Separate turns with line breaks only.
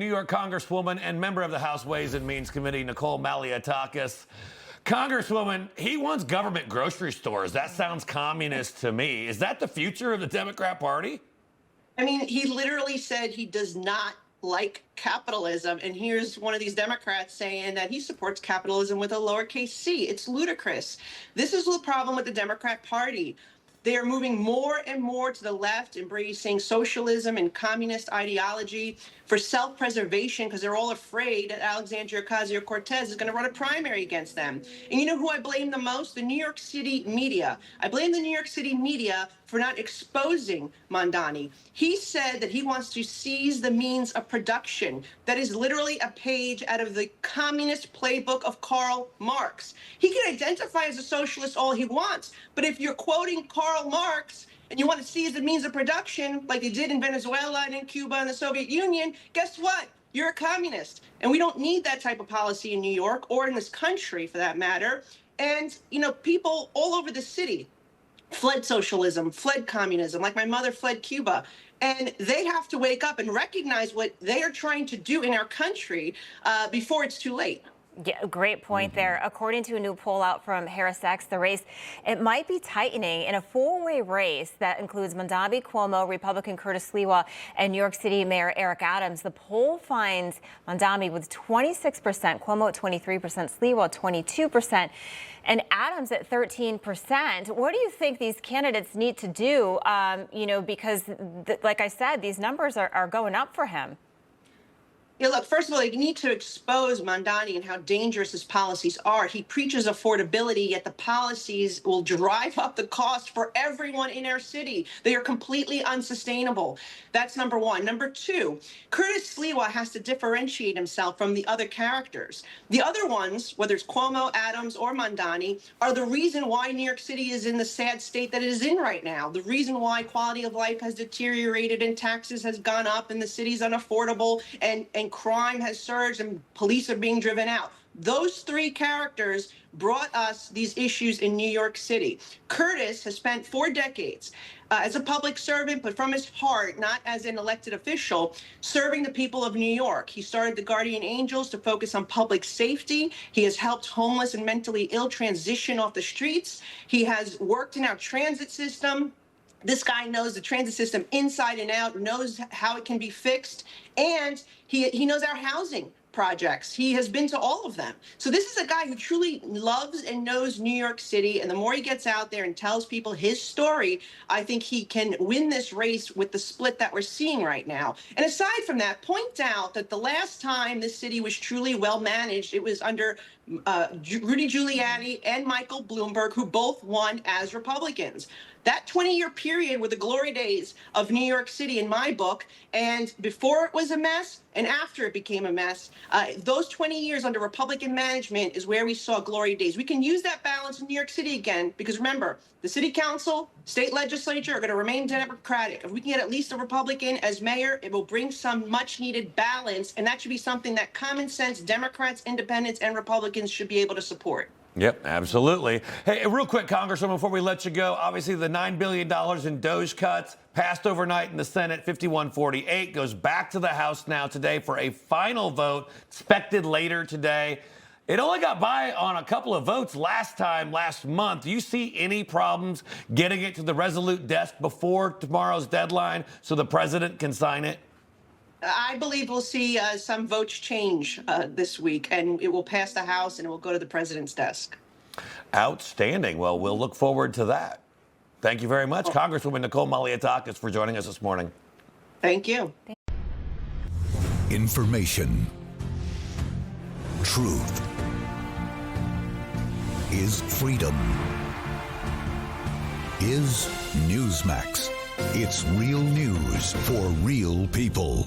New York Congresswoman and member of the House Ways and Means Committee, Nicole Malliotakis. Congresswoman, he wants government grocery stores. That sounds communist to me. Is that the future of the Democrat Party?
I mean, he literally said he does not like capitalism. And here's one of these Democrats saying that he supports capitalism with a lowercase c. It's ludicrous. This is the problem with the Democrat Party. They are moving more and more to the left, embracing socialism and communist ideology for self-preservation because they're all afraid that Alexandria Ocasio-Cortez is going to run a primary against them. And you know who I blame the most? The New York City media. I blame the New York City media for not exposing Mamdani. He said that he wants to seize the means of production. That is literally a page out of the communist playbook of Karl Marx. He can identify as a socialist all he wants, but if you're quoting Karl Marx and you want to seize the means of production like they did in Venezuela and in Cuba and the Soviet Union, guess what? You're a communist. And we don't need that type of policy in New York or in this country for that matter. And, you know, people all over the city fled socialism, fled communism, like my mother fled Cuba. And they have to wake up and recognize what they are trying to do in our country before it's too late.
Yeah, great point there. According to a new poll out from HarrisX, the race, it might be tightening in a four-way race that includes Mamdani, Cuomo, Republican Curtis Sliwa, and New York City Mayor Eric Adams. The poll finds Mamdani with 26%, Cuomo at 23%, Sliwa at 22%, and Adams at 13%. What do you think these candidates need to do, because, like I said, these numbers are going up for him?
Yeah, look, first of all, you need to expose Mamdani and how dangerous his policies are. He preaches affordability, yet the policies will drive up the cost for everyone in our city. They are completely unsustainable. That's number one. Number two, Curtis Sliwa has to differentiate himself from the other characters. The other ones, whether it's Cuomo, Adams, or Mamdani, are the reason why New York City is in the sad state that it is in right now. The reason why quality of life has deteriorated and taxes has gone up and the city's unaffordable and crime has surged and police are being driven out. Those three characters brought us these issues in New York City. Curtis has spent 4 decades as a public servant, but from his heart, not as an elected official, serving the people of New York. He started the Guardian Angels to focus on public safety. He has helped homeless and mentally ill transition off the streets. He has worked in our transit system. This guy knows the transit system inside and out, knows how it can be fixed, and he knows our housing projects. He has been to all of them. So this is a guy who truly loves and knows New York City, and the more he gets out there and tells people his story, I think he can win this race with the split that we're seeing right now. And aside from that, point out that the last time this city was truly well managed, it was under Rudy Giuliani and Michael Bloomberg, who both won as Republicans. That 20-year period were the glory days of New York City in my book, and before it was a mess and after it became a mess, those 20 years under Republican management is where we saw glory days. We can use that balance in New York City again, because remember, the city council, state legislature are going to remain Democratic. If we can get at least a Republican as mayor, it will bring some much-needed balance, and that should be something that common sense Democrats, independents, and Republicans should be able to support.
Yep, absolutely. Hey, real quick, Congresswoman, before we let you go, obviously the $9 billion in Doge cuts passed overnight in the Senate, 51-48, goes back to the House now today for a final vote expected later today. It only got by on a couple of votes last month. Do you see any problems getting it to the Resolute desk before tomorrow's deadline so the president can sign it?
I believe we'll see some votes change this week, and it will pass the House and it will go to the president's desk.
Outstanding. Well, we'll look forward to that. Thank you very much, Congresswoman Nicole Malliotakis, for joining us this morning.
Thank you.
Information. Truth is freedom. Is Newsmax. It's real news for real people.